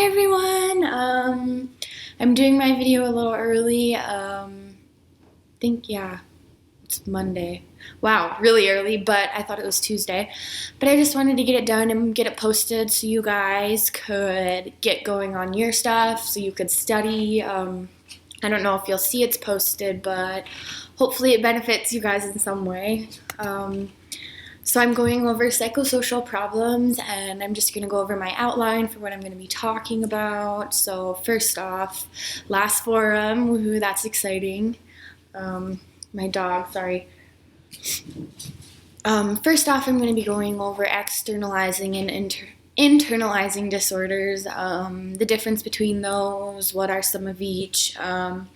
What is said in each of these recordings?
Hi everyone! I'm doing my video a little early. It's Monday. Wow, really early, but I thought it was Tuesday. But I just wanted to get it done and get it posted so you guys could get going on your stuff, so you could study. I don't know if you'll see it's posted, but hopefully it benefits you guys in some way. So I'm going over psychosocial problems, and I'm just going to go over my outline for what I'm going to be talking about. So first off, last forum, woohoo, that's exciting. My dog, sorry. First off, I'm going to be going over externalizing and internalizing disorders, the difference between those, what are some of each. Then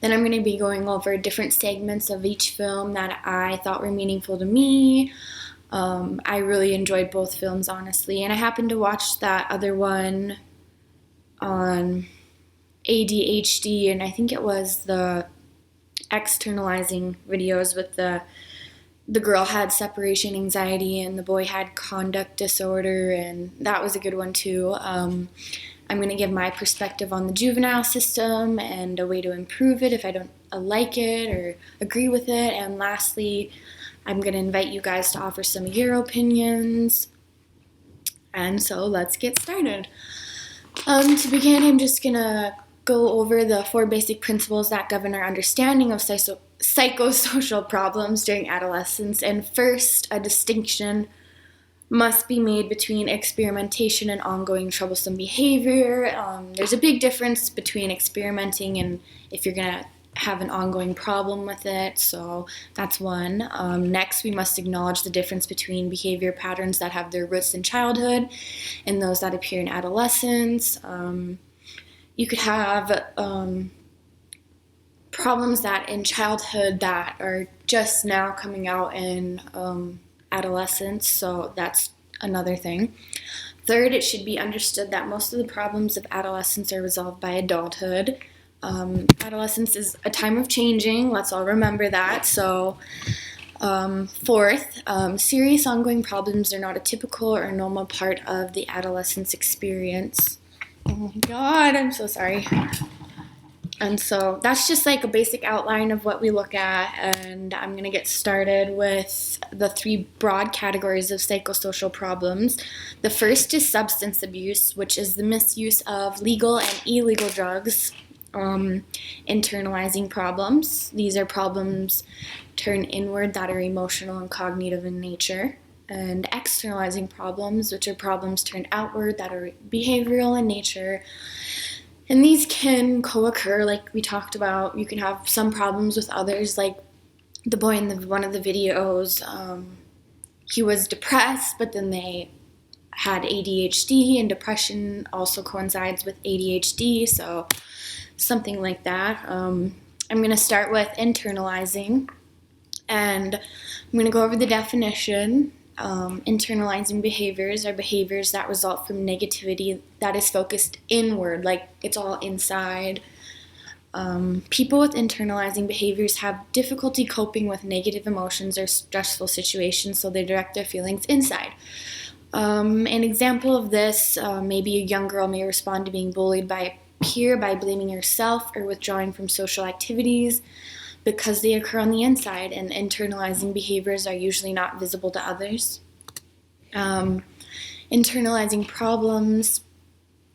I'm going to be going over different segments of each film that I thought were meaningful to me. I really enjoyed both films, honestly, and I happened to watch that other one on ADHD, and I think it was the externalizing videos with the girl had separation anxiety and the boy had conduct disorder, and that was a good one too. I'm going to give my perspective on the juvenile system and a way to improve it if I don't like it or agree with it, and lastly, I'm going to invite you guys to offer some of your opinions. And so let's get started. To begin, I'm just going to go over the 4 basic principles that govern our understanding of psychosocial problems during adolescence. And first, a distinction must be made between experimentation and ongoing troublesome behavior. There's a big difference between experimenting and if you're going to have an ongoing problem with it, so that's one. Next, we must acknowledge the difference between behavior patterns that have their roots in childhood and those that appear in adolescence. You could have problems that in childhood that are just now coming out in adolescence, so that's another thing. Third, it should be understood that most of the problems of adolescence are resolved by adulthood. Adolescence is a time of changing, let's all remember that. So fourth, serious ongoing problems are not a typical or normal part of the adolescence experience. Oh my god, I'm so sorry. And so that's just like a basic outline of what we look at, and I'm going to get started with the 3 broad categories of psychosocial problems. The first is substance abuse, which is the misuse of legal and illegal drugs. Internalizing problems. These are problems turned inward that are emotional and cognitive in nature. And externalizing problems, which are problems turned outward that are behavioral in nature. And these can co-occur, like we talked about. You can have some problems with others, like the boy in one of the videos. He was depressed, but then they had ADHD, and depression also coincides with ADHD, so something like that. I'm going to start with internalizing, and I'm going to go over the definition. Internalizing behaviors are behaviors that result from negativity that is focused inward, like it's all inside. People with internalizing behaviors have difficulty coping with negative emotions or stressful situations, so they direct their feelings inside. An example of this, maybe a young girl may respond to being bullied by a peer by blaming herself or withdrawing from social activities because they occur on the inside, and internalizing behaviors are usually not visible to others. Internalizing problems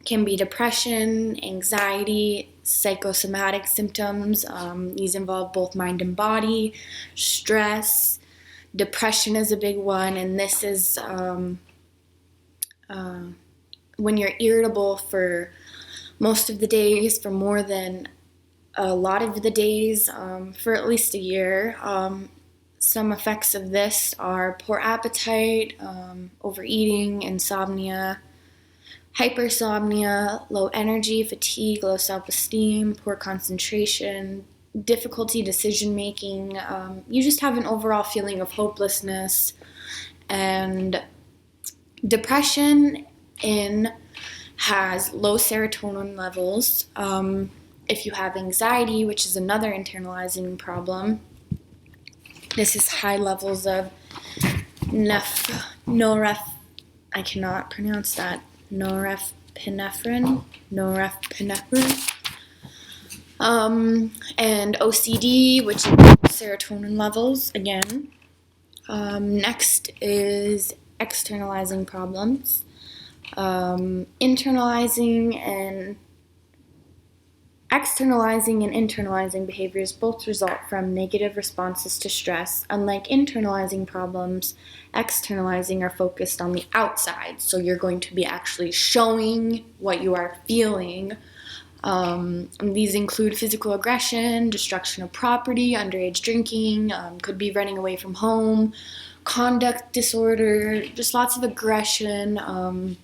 can be depression, anxiety, psychosomatic symptoms. These involve both mind and body, stress. Depression is a big one, and this is when you're irritable for most of the days, for more than a lot of the days, for at least a year. Some effects of this are poor appetite, overeating, insomnia, hypersomnia, low energy, fatigue, low self-esteem, poor concentration, difficulty decision-making. You just have an overall feeling of hopelessness. And depression has low serotonin levels. If you have anxiety, which is another internalizing problem, this is high levels of I cannot pronounce that, norepinephrine. And OCD, which is serotonin levels again. Next is externalizing problems. Externalizing and internalizing behaviors both result from negative responses to stress. Unlike internalizing problems, externalizing are focused on the outside. So you're going to be actually showing what you are feeling. These include physical aggression, destruction of property, underage drinking, could be running away from home, conduct disorder, just lots of aggression,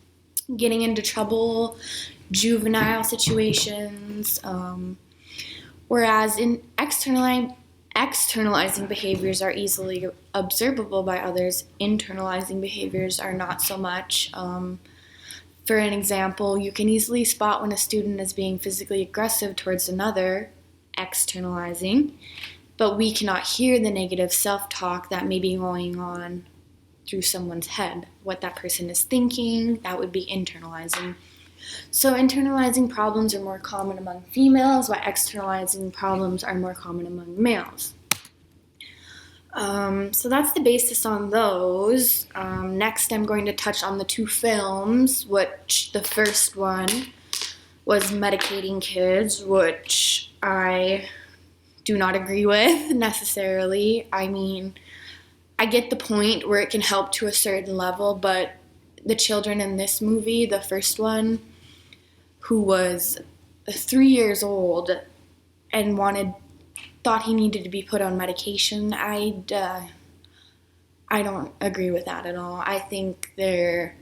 getting into trouble, juvenile situations, whereas in externalizing behaviors are easily observable by others, internalizing behaviors are not so much. For an example, you can easily spot when a student is being physically aggressive towards another, externalizing, but we cannot hear the negative self-talk that may be going on through someone's head. What that person is thinking, that would be internalizing. So internalizing problems are more common among females, while externalizing problems are more common among males. So that's the basis on those. Next, I'm going to touch on the two films, which the first one was Medicating Kids, which I do not agree with necessarily. I mean, I get the point where it can help to a certain level, but the children in this movie, the first one, who was 3 years old and thought he needed to be put on medication, I don't agree with that at all. I think there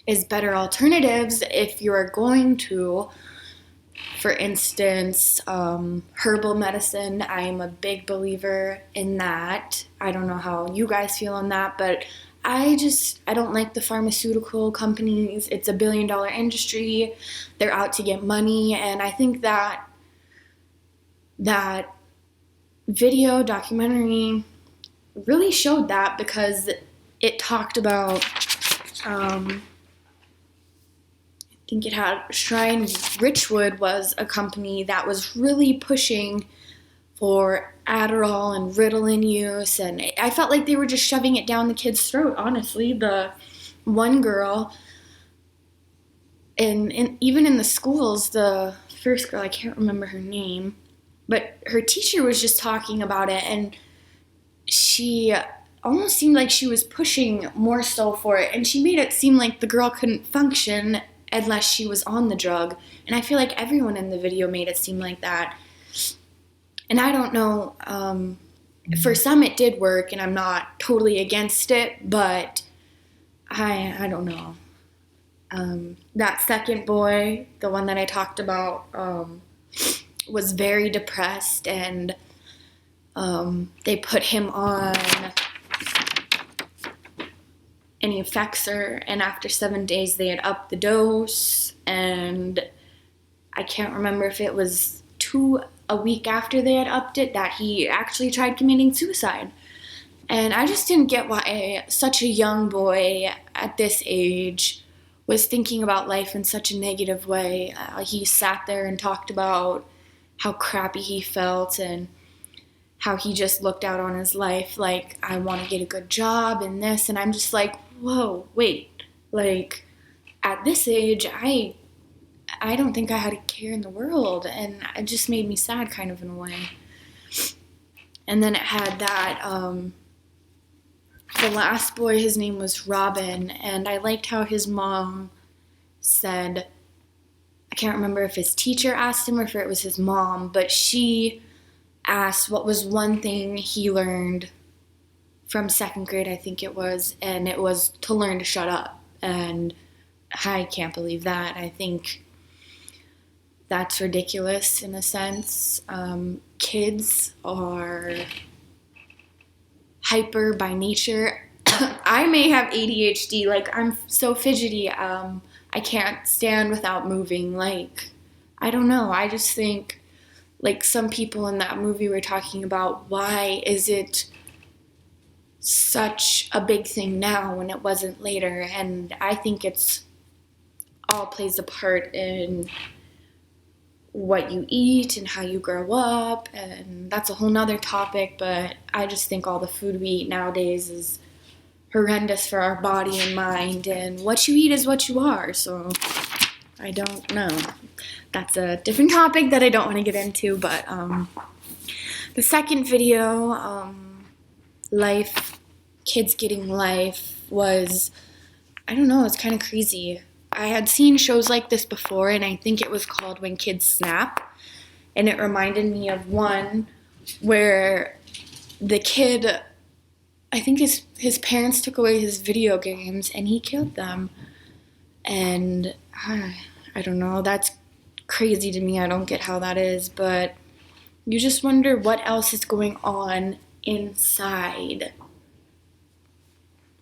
is better alternatives if you're going to. For instance, herbal medicine, I am a big believer in that. I don't know how you guys feel on that, but I don't like the pharmaceutical companies. It's a billion-dollar industry. They're out to get money, and I think that documentary really showed that, because it talked about, I think it had Shrine Richwood was a company that was really pushing for Adderall and Ritalin use, and I felt like they were just shoving it down the kid's throat, honestly. The one girl, and even in the schools, the first girl, I can't remember her name, but her teacher was just talking about it, and she almost seemed like she was pushing more so for it, and she made it seem like the girl couldn't function unless she was on the drug, and I feel like everyone in the video made it seem like that. And I don't know, for some it did work, and I'm not totally against it, but I don't know. That second boy, the one that I talked about, was very depressed, and they put him on an Effexor, and after 7 days they had upped the dose, and I can't remember if it was a week after they had upped it that he actually tried committing suicide. And I just didn't get why such a young boy at this age was thinking about life in such a negative way. He sat there and talked about how crappy he felt and how he just looked out on his life like, I want to get a good job and this, and I'm just like, whoa, wait, like, at this age, I don't think I had a care in the world, and it just made me sad kind of in a way. And then it had that, the last boy, his name was Robin, and I liked how his mom said, I can't remember if his teacher asked him or if it was his mom, but she asked what was one thing he learned from second grade, I think it was, and it was to learn to shut up. And I can't believe that. I think that's ridiculous in a sense. Kids are hyper by nature. I may have ADHD, like I'm so fidgety. I can't stand without moving. Like, I don't know. I just think, like, some people in that movie were talking about, why is it such a big thing now when it wasn't later? And I think it's all plays a part in what you eat and how you grow up, and that's a whole nother topic, but I just think all the food we eat nowadays is horrendous for our body and mind, and what you eat is what you are, so I don't know. That's a different topic that I don't want to get into, but the second video, life, kids getting life, was, I don't know, it's kind of crazy. I had seen shows like this before, and I think it was called When Kids Snap, and it reminded me of one where the kid, I think his parents took away his video games, and he killed them, and I don't know, that's crazy to me. I don't get how that is, but you just wonder what else is going on inside.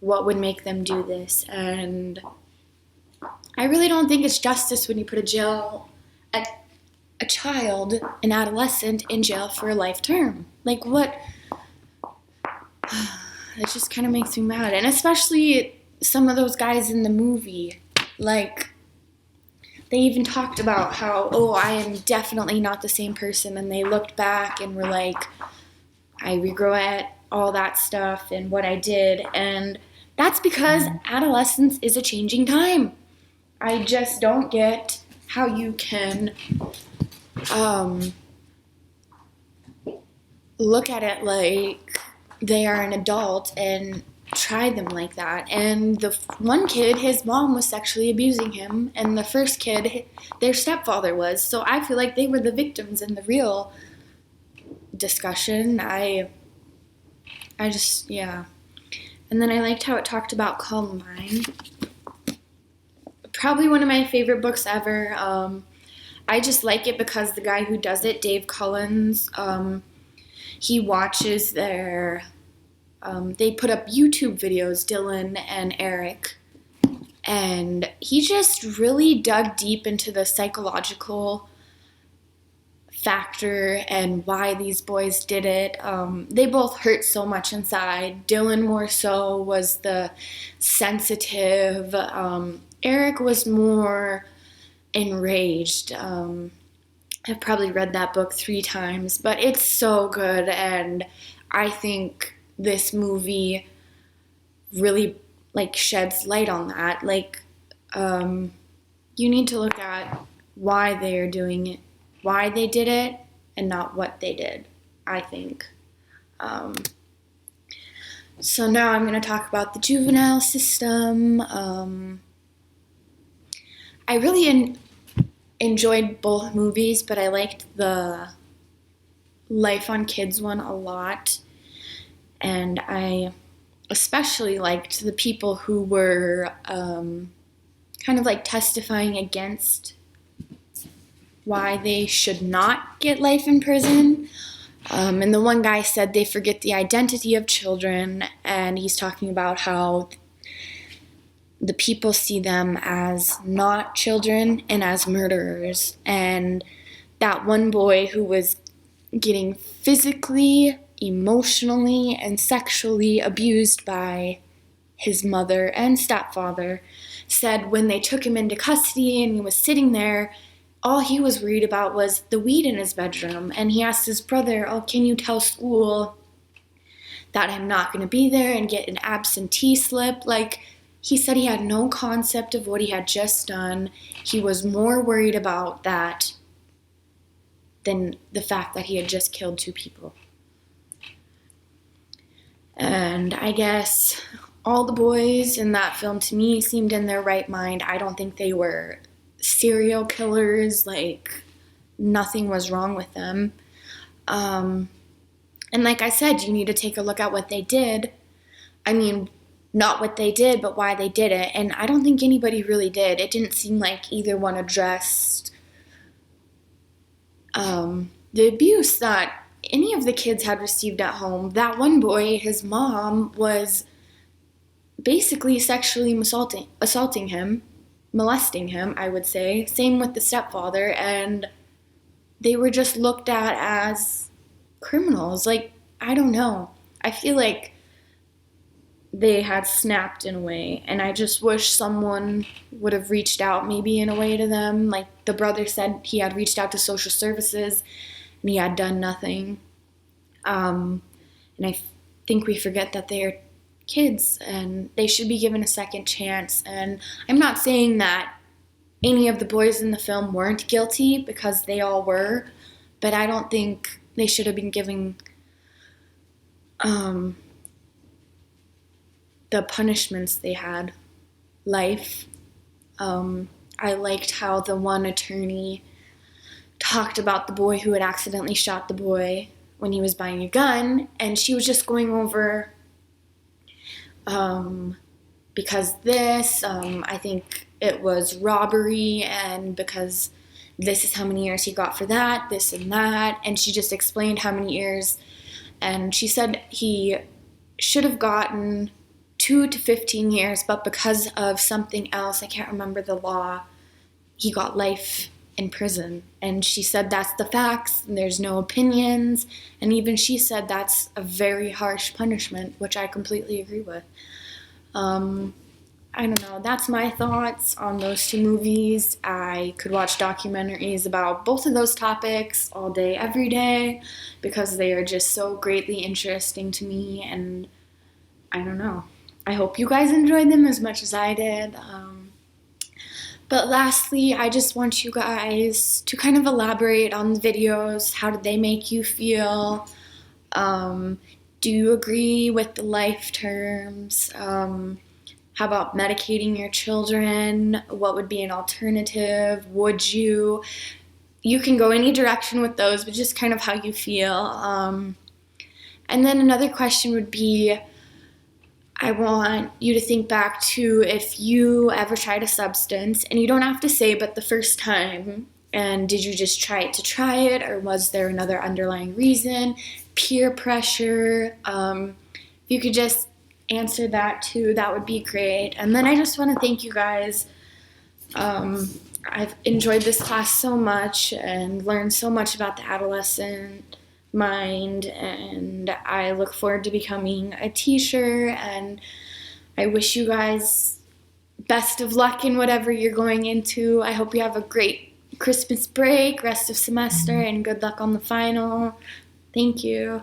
What would make them do this? And I really don't think it's justice when you put a child, an adolescent, in jail for a life term. Like, what? It just kind of makes me mad. And especially some of those guys in the movie. Like, they even talked about how, oh, I am definitely not the same person. And they looked back and were like, I regret all that stuff and what I did. And that's because adolescence is a changing time. I just don't get how you can look at it like they are an adult and try them like that. And the one kid, his mom was sexually abusing him, and the first kid, their stepfather was. So I feel like they were the victims in the real discussion. I just, yeah. And then I liked how it talked about Columbine. Probably one of my favorite books ever. I just like it because the guy who does it, Dave Cullens, he watches their, they put up YouTube videos, Dylan and Eric, and he just really dug deep into the psychological factor and why these boys did it. They both hurt so much inside. Dylan more so was the sensitive, Eric was more enraged. I've probably read that book 3 times, but it's so good, and I think this movie really sheds light on that. You need to look at why they are doing it, why they did it, and not what they did, I think. So now I'm going to talk about the juvenile system. I really enjoyed both movies, but I liked the Life on Kids one a lot. And I especially liked the people who were kind of testifying against why they should not get life in prison. And the one guy said they forget the identity of children, and he's talking about how the people see them as not children and as murderers. And that one boy who was getting physically, emotionally, and sexually abused by his mother and stepfather said when they took him into custody and he was sitting there, all he was worried about was the weed in his bedroom. And he asked his brother, oh, can you tell school that I'm not going to be there and get an absentee slip? He said he had no concept of what he had just done. He was more worried about that than the fact that he had just killed 2 people. And I guess all the boys in that film, to me, seemed in their right mind. I don't think they were serial killers. Nothing was wrong with them. And like I said, you need to take a look at what they did. I mean, not what they did, but why they did it. And I don't think anybody really did. It didn't seem like either one addressed the abuse that any of the kids had received at home. That one boy, his mom was basically sexually assaulting him, molesting him, I would say. Same with the stepfather, and they were just looked at as criminals. I don't know. I feel like they had snapped in a way. And I just wish someone would have reached out maybe in a way to them. Like the brother said, he had reached out to social services and he had done nothing. And I think we forget that they are kids and they should be given a second chance. And I'm not saying that any of the boys in the film weren't guilty, because they all were, but I don't think they should have been given the punishments they had. Life. I liked how the one attorney talked about the boy who had accidentally shot the boy when he was buying a gun, and she was just going over because this, I think it was robbery, and because this is how many years he got for that, this and that, and she just explained how many years, and she said he should have gotten 2 to 15 years, but because of something else, I can't remember the law, he got life in prison. And she said that's the facts, and there's no opinions, and even she said that's a very harsh punishment, which I completely agree with. I don't know, that's my thoughts on those two movies. I could watch documentaries about both of those topics all day, every day, because they are just so greatly interesting to me, and I don't know. I hope you guys enjoyed them as much as I did. But lastly, I just want you guys to kind of elaborate on the videos. How did they make you feel? Do you agree with the life terms? How about medicating your children? What would be an alternative? Would you? You can go any direction with those, but just kind of how you feel. And then another question would be, I want you to think back to if you ever tried a substance, and you don't have to say, but the first time, and did you just try it to try it, or was there another underlying reason? Peer pressure. If you could just answer that too, that would be great. And then I just want to thank you guys. I've enjoyed this class so much and learned so much about the adolescent mind, and I look forward to becoming a teacher, and I wish you guys best of luck in whatever you're going into. I hope you have a great Christmas break, rest of semester, and good luck on the final. Thank you.